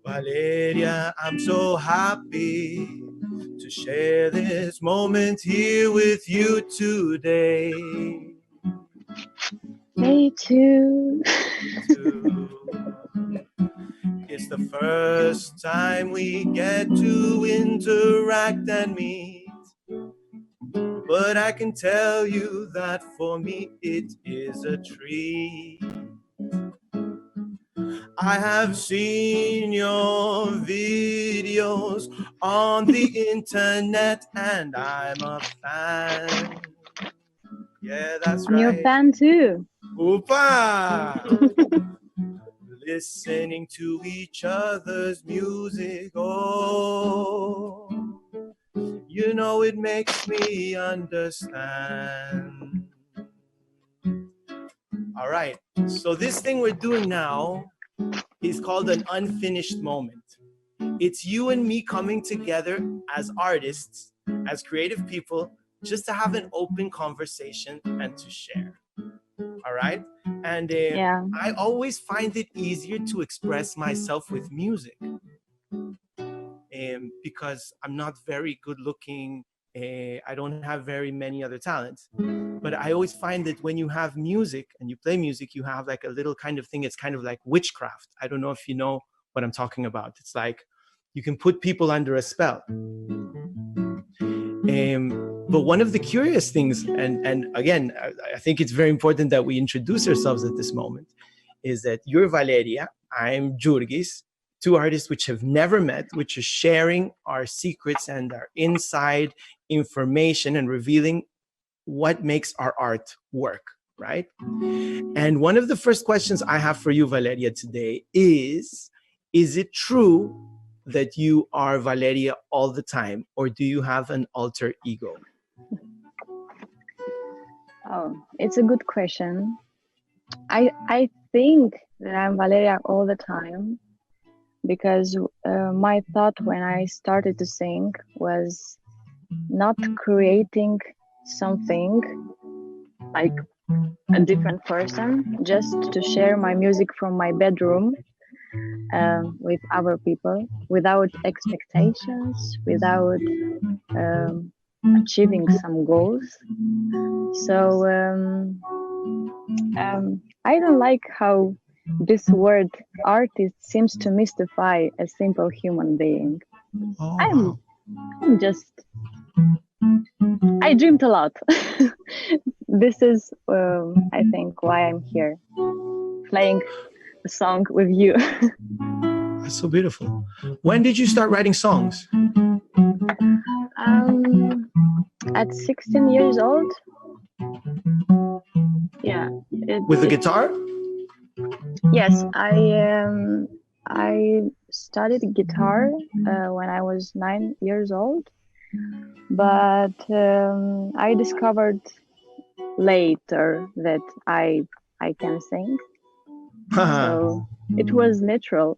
Valeria, I'm so happy to share this moment here with you today. Me too. It's the first time we get to interact and meet, but I can tell you that for me it is a treat. I have seen your videos on the internet and I'm a fan. Yeah, that's I'm right. your fan too. Oopa! Listening to each other's music, oh, you know it makes me understand. All right, so this thing we're doing now is called an unfinished moment. It's you and me coming together as artists, as creative people, just to have an open conversation and to share. All right? And I always find it easier to express myself with music because I'm not very good looking. I don't have very many other talents. But I always find that when you have music and you play music, you have like a little kind of thing. It's kind of like witchcraft. I don't know if you know what I'm talking about. It's like you can put people under a spell. But one of the curious things, and again, I think it's very important that we introduce ourselves at this moment, is that you're Valeria, I'm Jurgis, two artists which have never met, which are sharing our secrets and our inside information and revealing what makes our art work, right? And one of the first questions I have for you, Valeria, today is it true that you are Valeria all the time, or do you have an alter ego? Oh, it's a good question. I think that I'm Valeria all the time because my thought when I started to sing was not creating something like a different person, just to share my music from my bedroom with other people without expectations, without achieving some goals. So I don't like how this word artist seems to mystify a simple human being. Oh. I'm just, I dreamed a lot. This is, I think, why I'm here, playing a song with you. That's so beautiful. When did you start writing songs? At 16 years old. Yeah. With the guitar? Yes, I studied guitar when I was 9 years old, but I discovered later that I can sing. So it was natural.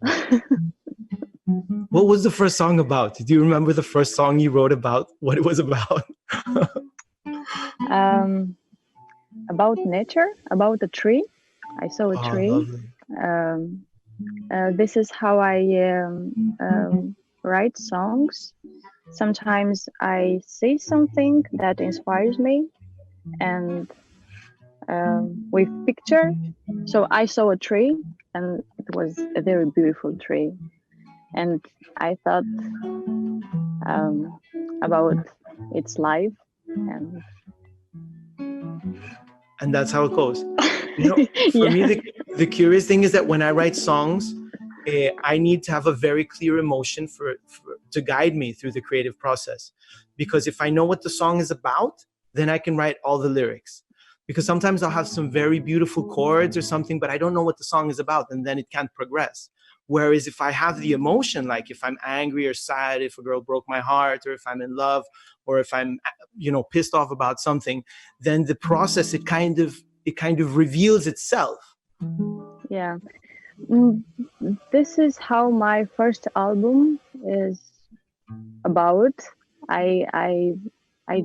What was the first song about? Do you remember the first song you wrote about what it was about? About nature, about a tree. I saw a tree. Lovely. This is how I write songs. Sometimes I see something that inspires me, and with picture. So I saw a tree, and it was a very beautiful tree, and I thought about its life, and that's how it goes. You know, for me, the curious thing is that when I write songs, I need to have a very clear emotion to guide me through the creative process. Because if I know what the song is about, then I can write all the lyrics. Because sometimes I'll have some very beautiful chords or something, but I don't know what the song is about, and then it can't progress. Whereas if I have the emotion, like if I'm angry or sad, if a girl broke my heart, or if I'm in love, or if I'm, pissed off about something, then the process, it kind of reveals itself. Yeah. This is how my first album is about. I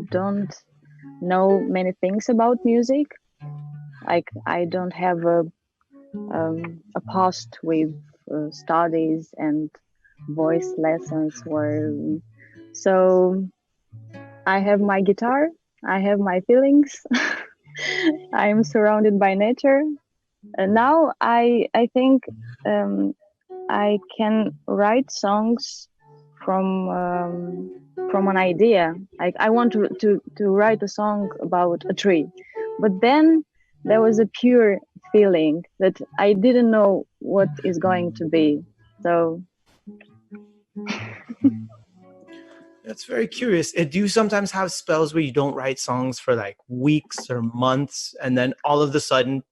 don't know many things about music. Like I don't have a past with studies and voice lessons, or so I have my guitar, I have my feelings. I am surrounded by nature. And now I think I can write songs from an idea. Like I want to write a song about a tree, but then there was a pure feeling that I didn't know what is going to be. So That's very curious. Do you sometimes have spells where you don't write songs for like weeks or months, and then all of a sudden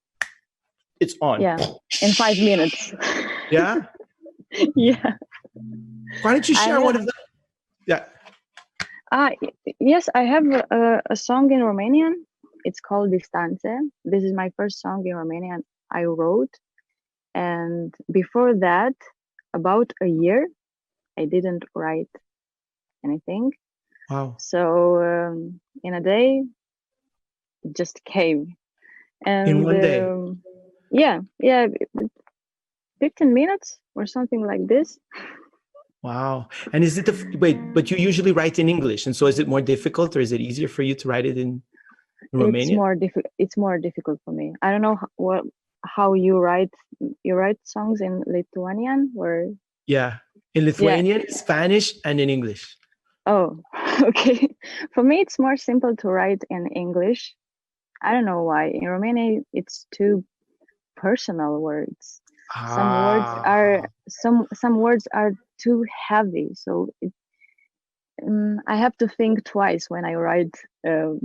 it's on? yeah, in 5 minutes. Yeah? Yeah. Why don't you share one of them? Yeah. Yes, I have a song in Romanian. It's called Distance. This is my first song in Romanian I wrote. And before that, about a year, I didn't write anything. Wow. So in a day, it just came. And In one day? Yeah, 15 minutes or something like this. Wow. And is it wait, but you usually write in English, and so is it more difficult, or is it easier for you to write it in Romanian? It's more difficult for me. I don't know how you write songs in Lithuanian or Yeah, in Lithuanian, Spanish, and in English. Oh, okay. For me, it's more simple to write in English. I don't know why. In Romanian, it's too personal words. Some words are too heavy, so I have to think twice when I write. I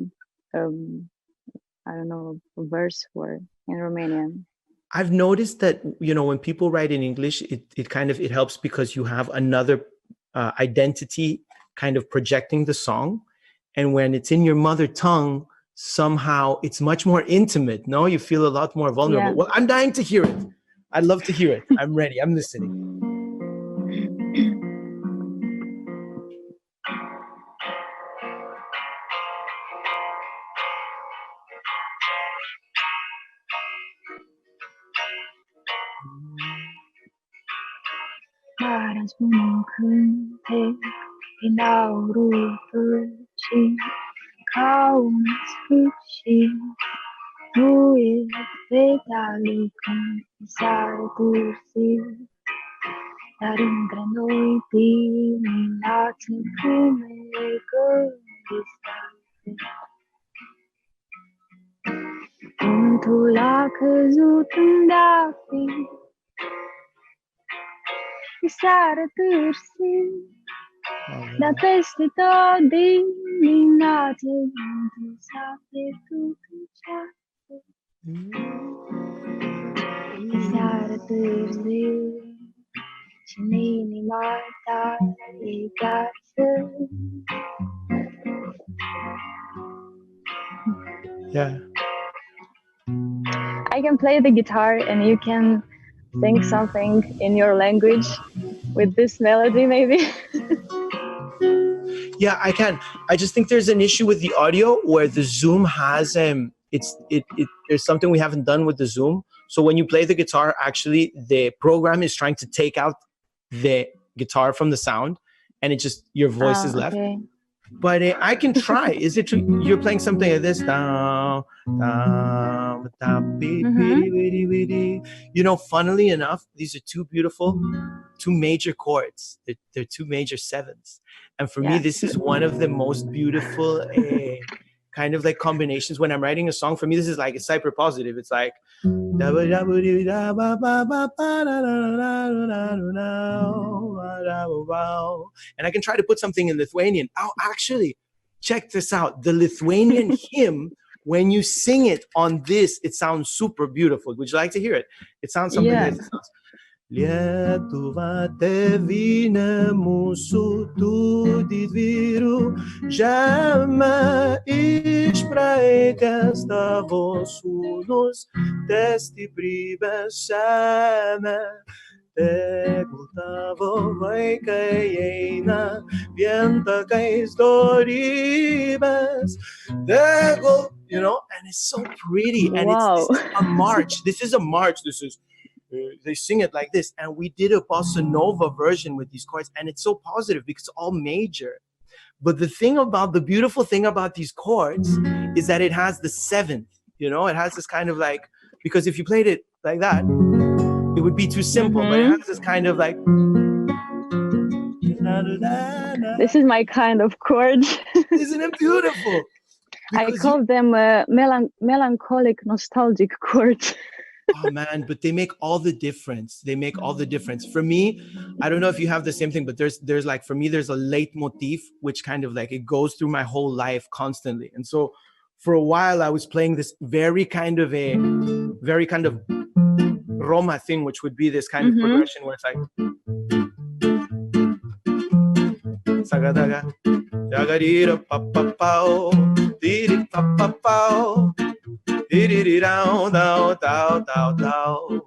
don't know, a verse word in Romanian. I've noticed that, when people write in English, it helps because you have another identity kind of projecting the song. And when it's in your mother tongue, somehow it's much more intimate. No, you feel a lot more vulnerable. Yeah. Well, I'm dying to hear it. I'd love to hear it. I'm ready. I'm listening. Marea spune un cântec din aurul tăcii, ca un sfârșit. Nu e petale când seară târziu, dar între noi dimineață fumegă distanțe. Vântul a căzut în dafi, e seară târziu, dar peste tot dimineață vântul s-a pierdut în ceață. E seară târziu și în inima ta e gață. Yeah. I can play the guitar and you can sing something in your language with this melody, maybe. Yeah, I can. I just think there's an issue with the audio where the Zoom has there's something we haven't done with the Zoom. So when you play the guitar, actually the program is trying to take out the guitar from the sound, and your voice is left. Okay. But I can try. Is it true? You're playing something like this? Funnily enough, these are two major chords. They're two major sevenths. And for me, this is one of the most beautiful kind of like combinations. When I'm writing a song, for me, this is like, it's hyper positive. It's like, and I can try to put something in Lithuanian. Oh, actually, check this out. The Lithuanian hymn, when you sing it on this, it sounds super beautiful. Would you like to hear it? It sounds something like this. Lietuva tėvynė mūsų, tu didvyrių žemė, iš praeities tavo sūnus, te stiprybę semia, You know, and it's so pretty. And Wow. this is a march. This is a march. This is they sing it like this. And we did a bossa nova version with these chords, and it's so positive because it's all major. But the beautiful thing about these chords is that it has the seventh, you know, it has this kind of like, because if you played it like that, it would be too simple, but it has this kind of like. This is my kind of chord. Isn't it beautiful? I call them melancholic, nostalgic chords. Oh man, but they make all the difference. They make all the difference. For me, I don't know if you have the same thing, but there's like, for me, there's a leitmotif, which kind of like, it goes through my whole life constantly. And so for a while I was playing this very kind of Roma thing, which would be this kind of progression where it's like Sagadaga, Jagarira, Papapao, Diri Papapao. Down, down, down, down, down.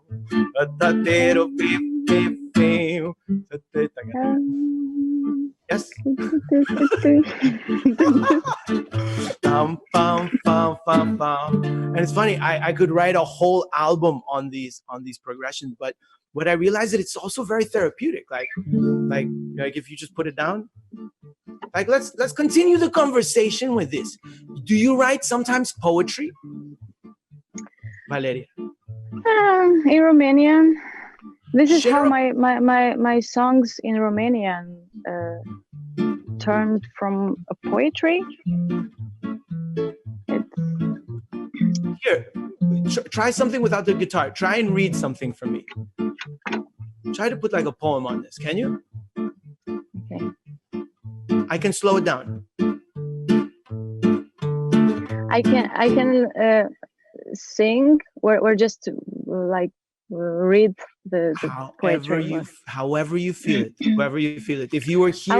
Yes. And it's funny, I could write a whole album on these progressions, but what I realized that it's also very therapeutic. Like if you just put it down, like let's continue the conversation with this. Do you write sometimes poetry, Valeria? In Romanian. This is how my songs in Romanian turned from a poetry. Here, try something without the guitar. Try and read something for me. Try to put like a poem on this. Can you? Okay. I can slow it down. I can sing or just like read the poetry. However you feel it. However you feel it. If you were here I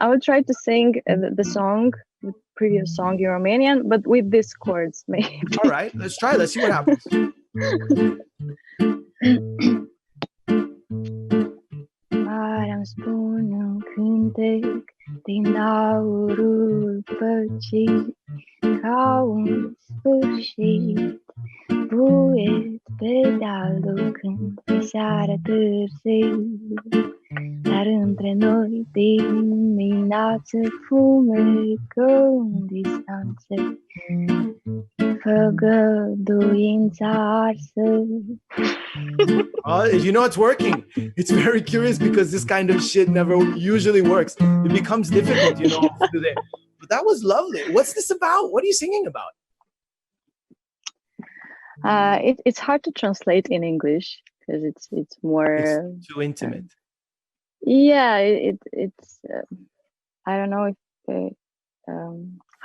would try to sing the song, the previous song in Romanian, but with these chords, maybe. All right, let's try. Let's see what happens. Marea-mi spune un cântec din aurul păcit, ca un sfârșit, buet pe dealul când e seara târziu. Dar între noi dimineață fumecă în distanță, făgăduința arsă. You know, it's working. It's very curious because this kind of shit never usually works. It becomes difficult, you know. But that was lovely. What's this about? What are you singing about? It's hard to translate in English because it's more. It's too intimate. Yeah, it's. I don't know if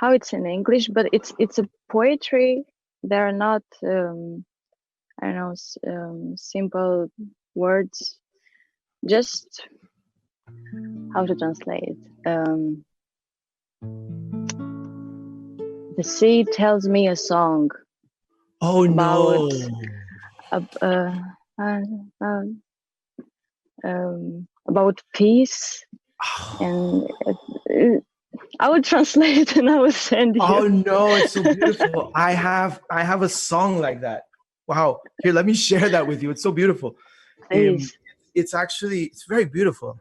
how it's in English, but it's a poetry. There are not. I don't know, simple words. Just how to translate. The sea tells me a song. Oh no! About peace, and I would translate and I would send you. Oh no! It's so beautiful. I have a song like that. Wow! Here, let me share that with you. It's so beautiful. It's very beautiful.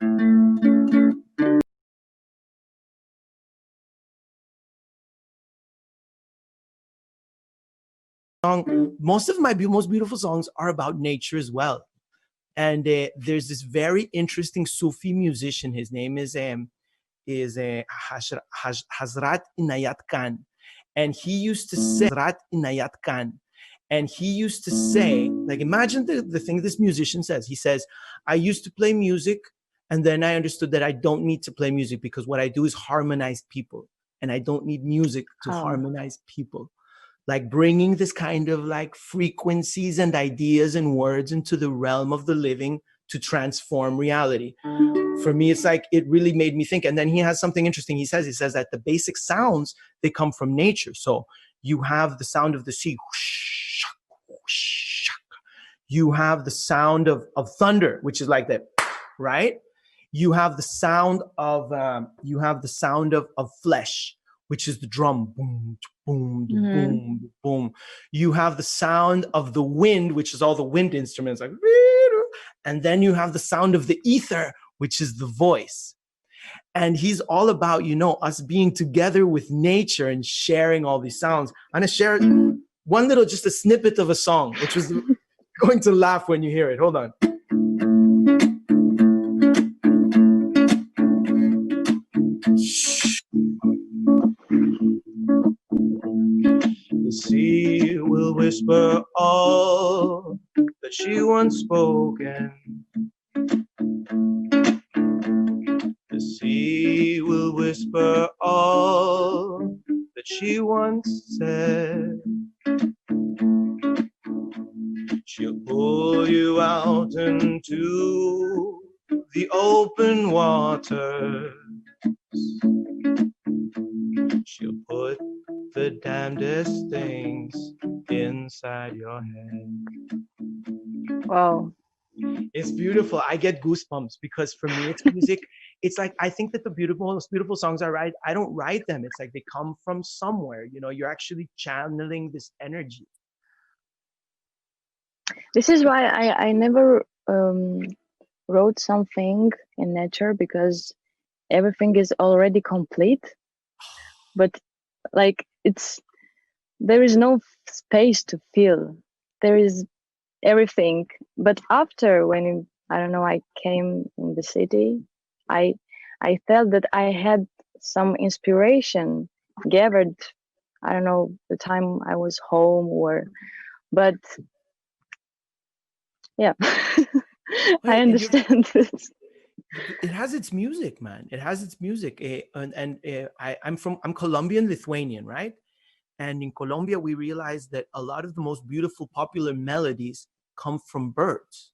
Most of my most beautiful songs are about nature as well. And there's this very interesting Sufi musician. His name is Hazrat Inayat Khan, and he used to say, like, imagine the thing this musician says. He says, I used to play music, and then I understood that I don't need to play music because what I do is harmonize people, and I don't need music to harmonize people. Like bringing this kind of like frequencies and ideas and words into the realm of the living to transform reality. For me, it's like, it really made me think. And then he has something interesting. He says that the basic sounds, they come from nature. So you have the sound of the sea. You have the sound of thunder, which is like that, right? You have the sound of flesh, which is the drum, boom, boom, boom, boom. You have the sound of the wind, which is all the wind instruments, like, and then you have the sound of the ether, which is the voice. And he's all about, us being together with nature and sharing all these sounds. I'm gonna share one little, just a snippet of a song, which was going to laugh when you hear it. Hold on. The sea will whisper all that she once spoken. The sea will whisper all that she once said. She'll pull you out into the open water. She'll put the damnedest things inside your head. Wow. It's beautiful. I get goosebumps because for me, it's music. It's like, I think that the most beautiful songs I write, I don't write them. It's like they come from somewhere. You're actually channeling this energy. This is why I never wrote something in nature, because everything is already complete. But like, there is no space to feel. There is everything. But after, when I came in the city, I felt that I had some inspiration gathered. I don't know, the time I was home, but yeah. I understand this. It has its music, man. It has its music. I'm Colombian Lithuanian, right? And in Colombia, we realized that a lot of the most beautiful popular melodies come from birds.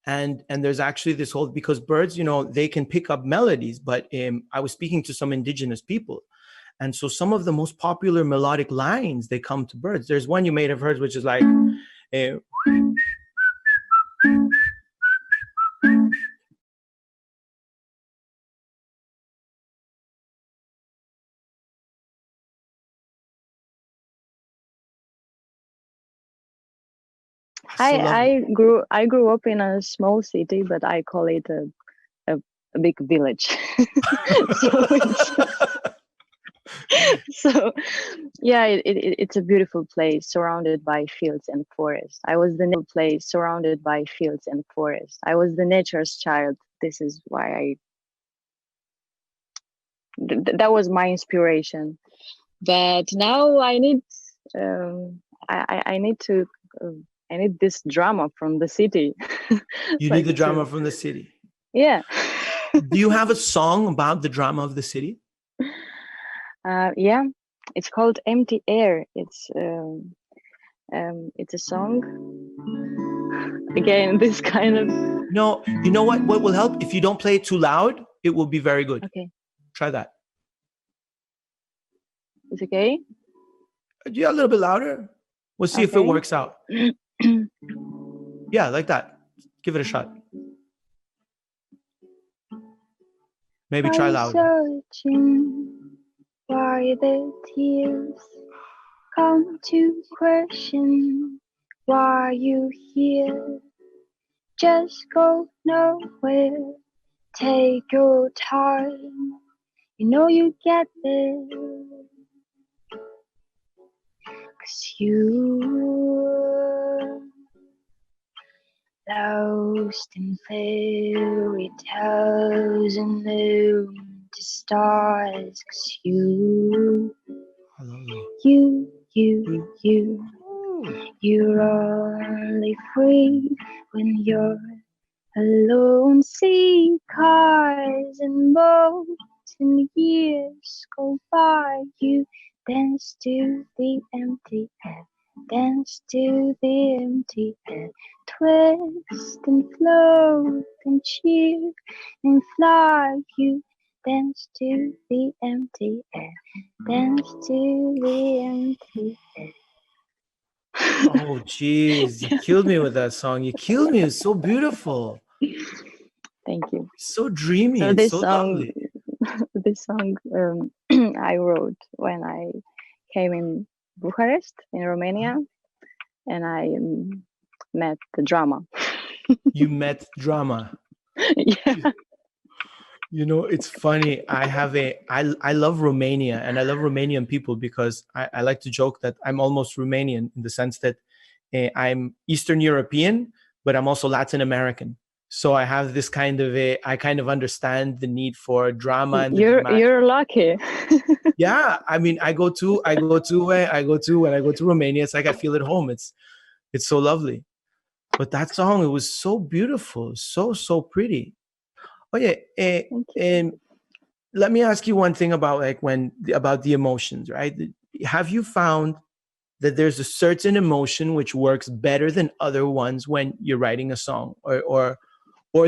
And there's actually this whole, because birds, they can pick up melodies, but I was speaking to some indigenous people. And so some of the most popular melodic lines, they come to birds. There's one you may have heard, which is like, I grew up in a small city, but I call it a big village. So yeah, it's a beautiful place surrounded by fields and forests. I was the nature's child. This is why that was my inspiration. But now I need I need this drama from the city. You need the drama from the city. Yeah. Do you have a song about the drama of the city? Yeah, it's called Empty Air. It's a song. Again, this kind of. No, you know what? What will help? If you don't play it too loud, it will be very good. Okay. Try that. It's okay? Yeah, a little bit louder. We'll see if it works out. Yeah, like that. Give it a shot. Maybe try louder. Searching why the tears come to question why you here. Just go nowhere. Take your time. You get there. 'Cause you lost in fairy tales and moon to stars. 'Cause you're only free when you're alone. See cars and boats and years go by. You dance to the empty air. Dance to the empty air. Twist and float and cheer and fly. You dance to the empty air. Dance to the empty air. Oh, geez, you killed me with that song. You killed me. It's so beautiful. Thank you. So dreamy. So It's this so song, lovely. I wrote when I came in Bucharest in Romania, and I met the drama. You met drama. Yeah. You know, it's funny. I love Romania, and I love Romanian people because I like to joke that I'm almost Romanian in the sense that I'm Eastern European, but I'm also Latin American. So I have this kind of I kind of understand the need for drama and the dramatic. You're lucky. Yeah, I mean, when I go to Romania, it's like I feel at home. It's so lovely. But that song, it was so beautiful, so pretty. Oh yeah, Thank you. and let me ask you one thing about about the emotions, right? Have you found that there's a certain emotion which works better than other ones when you're writing a song, or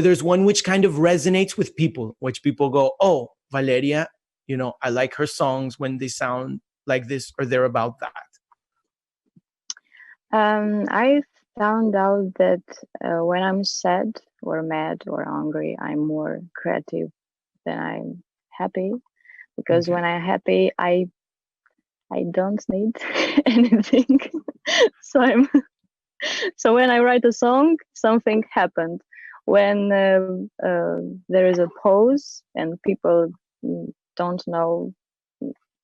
there's one which kind of resonates with people, which people go, oh, Valeria, you know, I like her songs when they sound like this or they're about that. I found out that when I'm sad or mad or angry, I'm more creative than I'm happy. Because Okay. when I'm happy, I don't need anything. So so when I write a song, something happened. When there is a pause and people don't know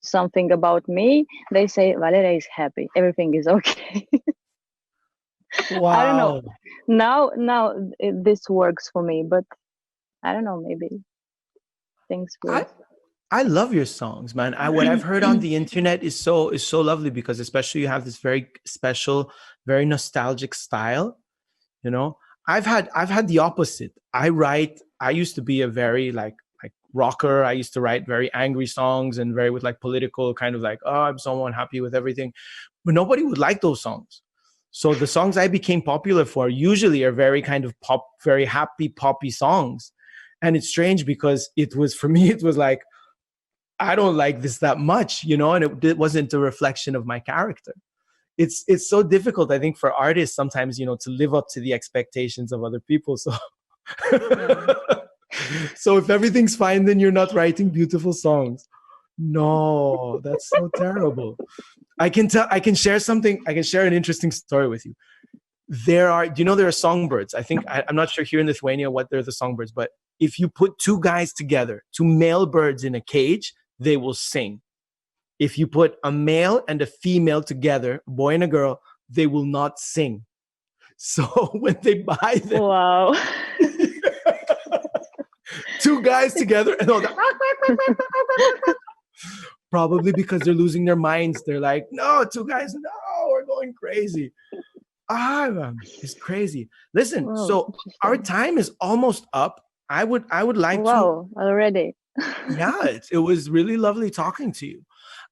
something about me, they say Valeria is happy. Everything is okay. I don't know. Wow. This works for me, but I don't know. Maybe things will. I love your songs, man. What I've heard on the internet is so lovely because especially you have this very special, very nostalgic style. You know, I've had the opposite. I used to be a very like rocker. I used to write very angry songs and very with like political kind of like, oh, I'm so unhappy with everything. But nobody would like those songs. So the songs I became popular for usually are very kind of pop, very happy poppy songs. And it's strange because it was for me, it was like, I don't like this that much, you know, and it wasn't a reflection of my character. It's so difficult, I think, for artists sometimes, you know, to live up to the expectations of other people. So so if everything's fine, then you're not writing beautiful songs. No, that's so terrible. I can share something, I can share an interesting story with you. Do you know there are songbirds? I'm not sure here in Lithuania what they're the songbirds, but if you put two guys together, two male birds in a cage, they will sing. If you put a male and a female together, a boy and a girl, they will not sing. So when they buy them, Wow. two guys together, and all that, probably because they're losing their minds. They're like, no, two guys, no, we're going crazy. It's crazy. Listen, Wow, so our time is almost up. I would like to. wow, already. Yeah, it was really lovely talking to you.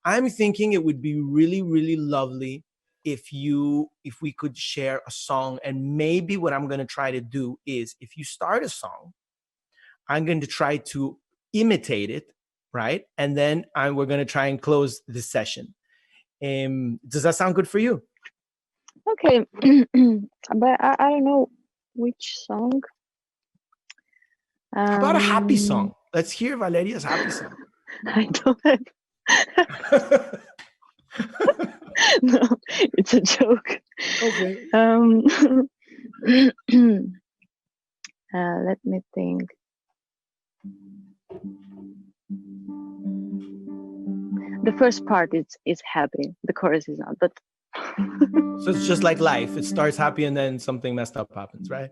I'm thinking it would be really lovely if we could share a song. And maybe what I'm going to try to do is if you start a song, I'm going to try to imitate it, right? And then we're going to try and close the session. Does that sound good for you? Okay, but I don't know which song. How about a happy song? Let's hear Valeria's happy song. I don't have. No, it's a joke. Okay. Let me think. The first part is happy. The chorus is not, but. So it's just like life. It starts happy and then something messed up happens, right?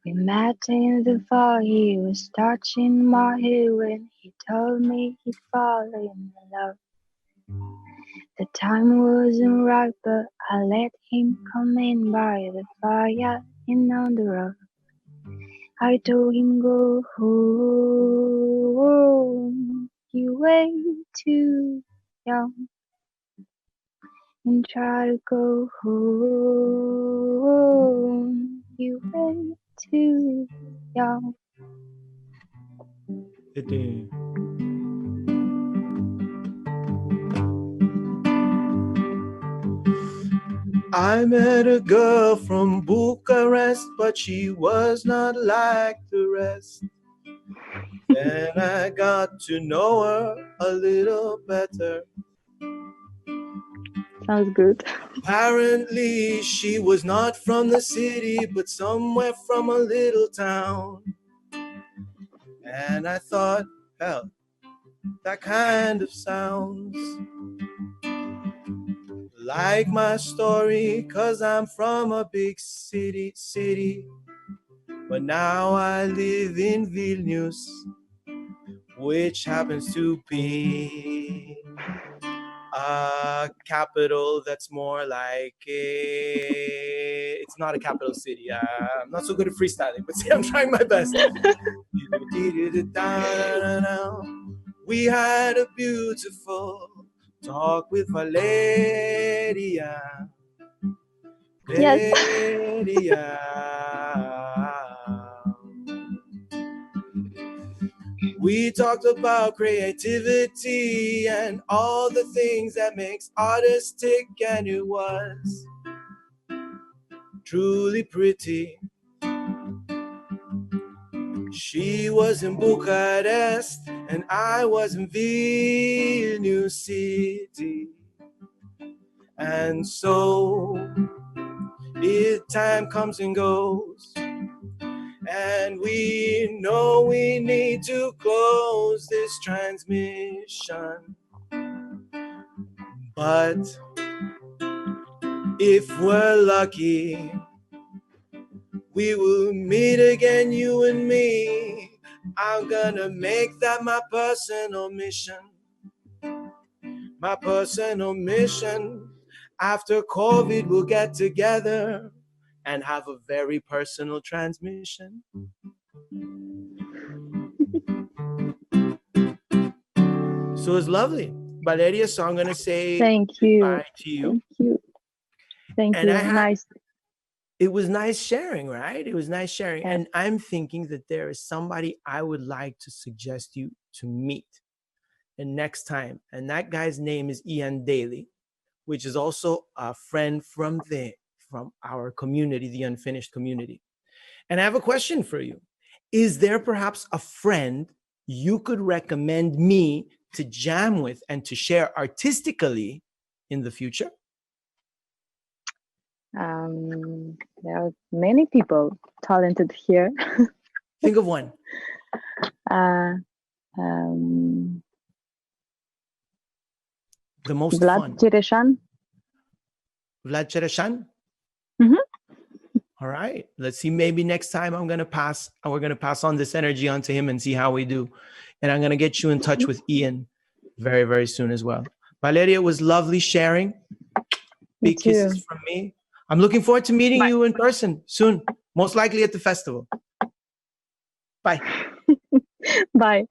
We met in the fall, he was touching my hair when he told me he'd fallen in love. The time wasn't right, but I let him come in by the fire and on the road. I told him go home, you way too young. And try to go home, you way too young. I met a girl from Bucharest, but she was not like the rest. Then I got to know her a little better. Sounds good. Apparently, she was not from the city, but somewhere from a little town. And I thought, hell, that kind of sounds like my story, 'cause I'm from a big city. But now I live in Vilnius, which happens to be a capital that's more like it's not a capital city. I'm not so good at freestyling, but see, I'm trying my best. We had a beautiful talk with Valeria. Yes. Valeria. We talked about creativity and all the things that makes artists tick, and it was truly pretty. She was in Bucharest and I was in Vilnius City. And so time comes and goes, and we know we need to close this transmission. But if we're lucky, we will meet again, you and me. I'm gonna make that my personal mission. My personal mission. After COVID, we'll get together and have a very personal transmission. So it's lovely. Valeria, so I'm going to say Thank you. Bye to you. Thank you. Thank And you. nice. It was nice sharing, right? It was nice sharing. Yes. And I'm thinking that there is somebody I would like to suggest you to meet and next time. And that guy's name is Ian Daly, which is also a friend from our community, the Unfinished community. And I have a question for you. Is there perhaps a friend you could recommend me to jam with and to share artistically in the future? There are many people talented here. Think of one. The most fun. Vlad Chereshan? Mm-hmm. All right. Let's see. Maybe next time we're going to pass on this energy onto him and see how we do. And I'm going to get you in touch with Ian very, very soon as well. Valeria, it was lovely sharing. Big kisses from me. I'm looking forward to meeting you in person soon, most likely at the festival. Bye. Bye.